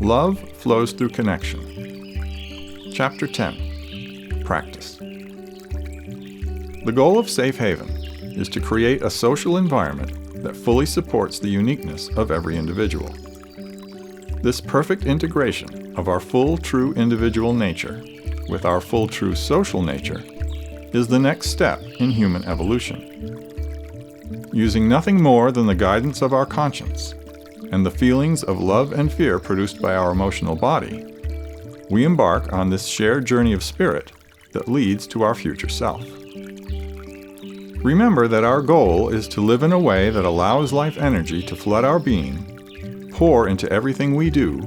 Love flows through connection. Chapter 10. Practice. The goal of Safe Haven is to create a social environment that fully supports the uniqueness of every individual. This perfect integration of our full true individual nature with our full true social nature is the next step in human evolution. Using nothing more than the guidance of our conscience and the feelings of love and fear produced by our emotional body, we embark on this shared journey of spirit that leads to our future self. Remember that our goal is to live in a way that allows life energy to flood our being, pour into everything we do,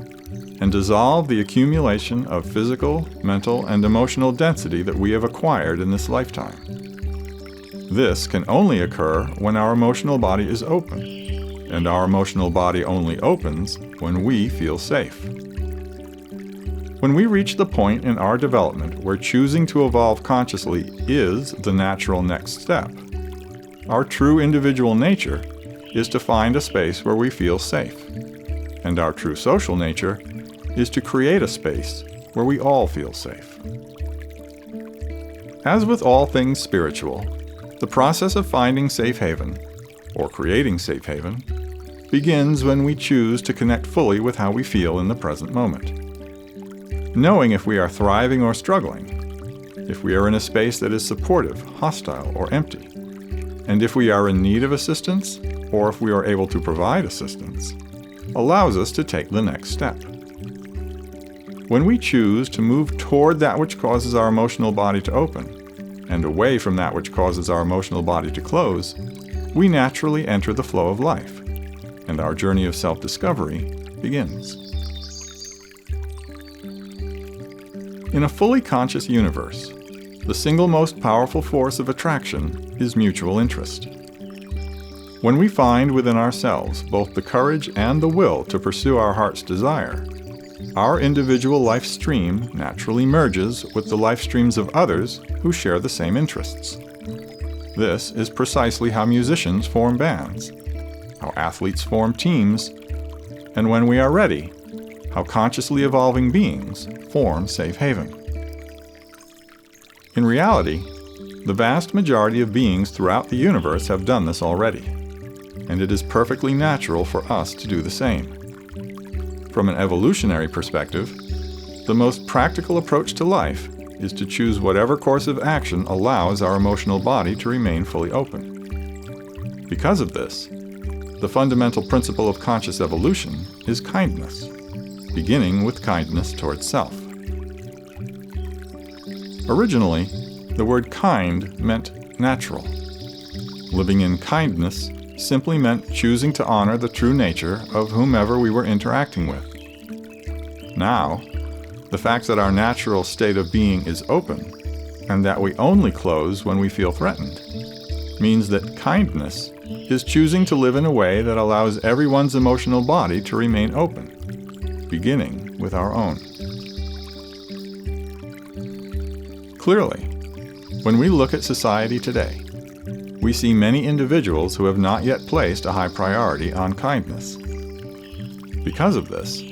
and dissolve the accumulation of physical, mental, and emotional density that we have acquired in this lifetime. This can only occur when our emotional body is open, and our emotional body only opens when we feel safe. When we reach the point in our development where choosing to evolve consciously is the natural next step, our true individual nature is to find a space where we feel safe, and our true social nature is to create a space where we all feel safe. As with all things spiritual, the process of finding safe haven, or creating safe haven, begins when we choose to connect fully with how we feel in the present moment. Knowing if we are thriving or struggling, if we are in a space that is supportive, hostile, or empty, and if we are in need of assistance, or if we are able to provide assistance, allows us to take the next step. When we choose to move toward that which causes our emotional body to open, and away from that which causes our emotional body to close, we naturally enter the flow of life, and our journey of self-discovery begins. In a fully conscious universe, the single most powerful force of attraction is mutual interest. When we find within ourselves both the courage and the will to pursue our heart's desire, our individual life stream naturally merges with the life streams of others who share the same interests. This is precisely how musicians form bands, how athletes form teams, and when we are ready, how consciously evolving beings form safe haven. In reality, the vast majority of beings throughout the universe have done this already, and it is perfectly natural for us to do the same. From an evolutionary perspective, the most practical approach to life is to choose whatever course of action allows our emotional body to remain fully open. Because of this, the fundamental principle of conscious evolution is kindness, beginning with kindness towards self. Originally, the word kind meant natural. Living in kindness simply meant choosing to honor the true nature of whomever we were interacting with. Now, the fact that our natural state of being is open, and that we only close when we feel threatened, means that kindness is choosing to live in a way that allows everyone's emotional body to remain open, beginning with our own. Clearly, when we look at society today, we see many individuals who have not yet placed a high priority on kindness. Because of this,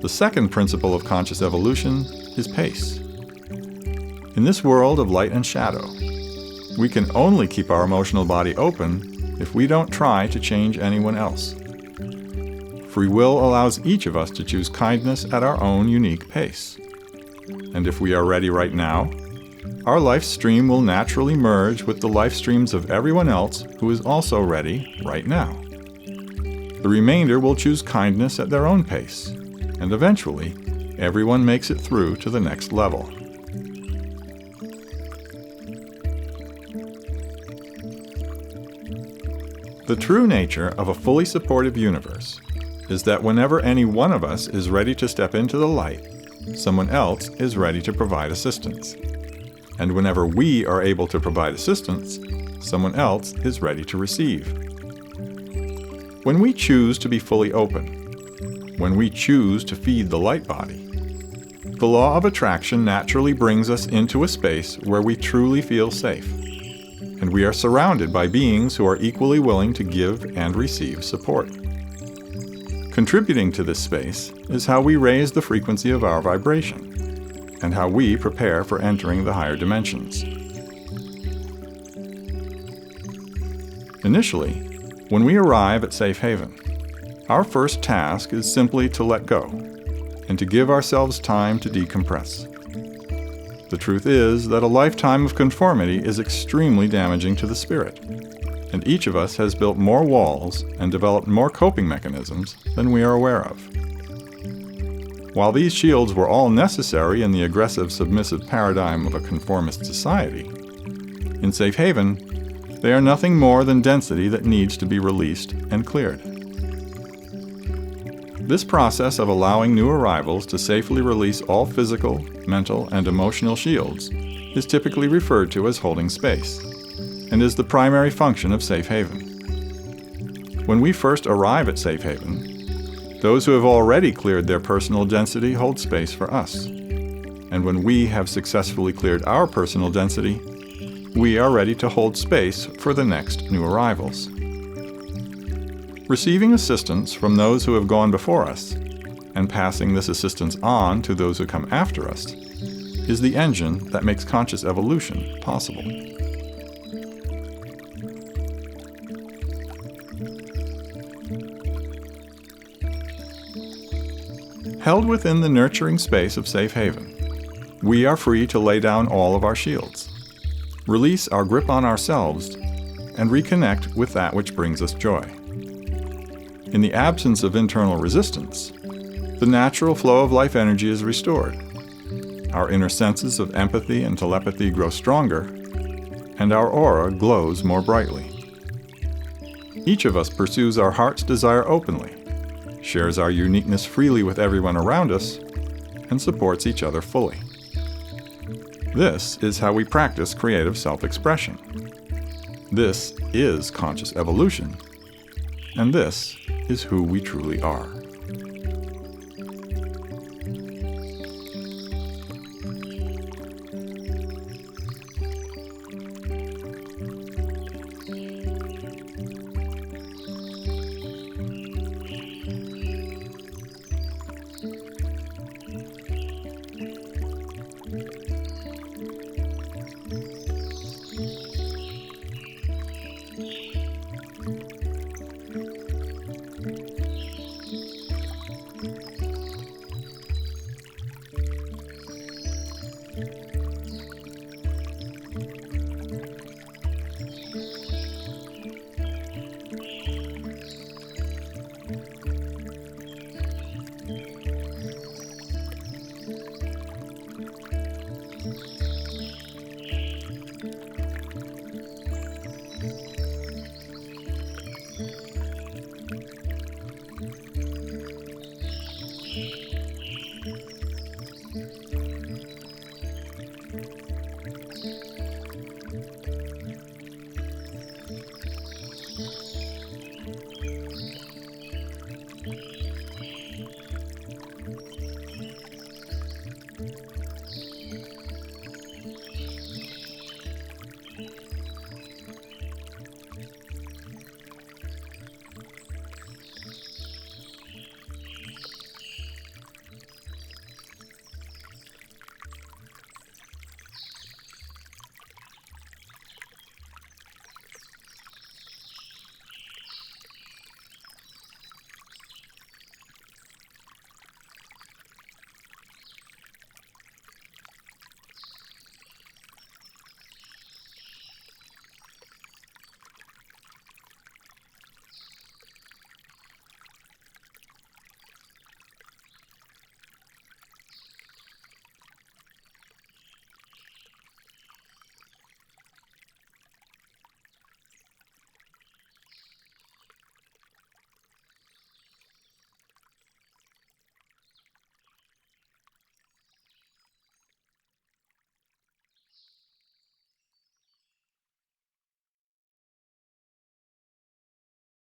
the second principle of conscious evolution is pace. In this world of light and shadow, we can only keep our emotional body open if we don't try to change anyone else. Free will allows each of us to choose kindness at our own unique pace. And if we are ready right now, our life stream will naturally merge with the life streams of everyone else who is also ready right now. The remainder will choose kindness at their own pace, and eventually, everyone makes it through to the next level. The true nature of a fully supportive universe is that whenever any one of us is ready to step into the light, someone else is ready to provide assistance. And whenever we are able to provide assistance, someone else is ready to receive. When we choose to be fully open, when we choose to feed the light body, the law of attraction naturally brings us into a space where we truly feel safe, and we are surrounded by beings who are equally willing to give and receive support. Contributing to this space is how we raise the frequency of our vibration and how we prepare for entering the higher dimensions. Initially, when we arrive at Safe Haven, our first task is simply to let go and to give ourselves time to decompress. The truth is that a lifetime of conformity is extremely damaging to the spirit, and each of us has built more walls and developed more coping mechanisms than we are aware of. While these shields were all necessary in the aggressive, submissive paradigm of a conformist society, in Safe Haven, they are nothing more than density that needs to be released and cleared. This process of allowing new arrivals to safely release all physical, mental, and emotional shields is typically referred to as holding space, and is the primary function of Safe Haven. When we first arrive at Safe Haven, those who have already cleared their personal density hold space for us. And when we have successfully cleared our personal density, we are ready to hold space for the next new arrivals. Receiving assistance from those who have gone before us, and passing this assistance on to those who come after us, is the engine that makes conscious evolution possible. Held within the nurturing space of Safe Haven, we are free to lay down all of our shields, release our grip on ourselves, and reconnect with that which brings us joy. In the absence of internal resistance, the natural flow of life energy is restored. Our inner senses of empathy and telepathy grow stronger, and our aura glows more brightly. Each of us pursues our heart's desire openly, shares our uniqueness freely with everyone around us, and supports each other fully. This is how we practice creative self-expression. This is conscious evolution, and this is who we truly are.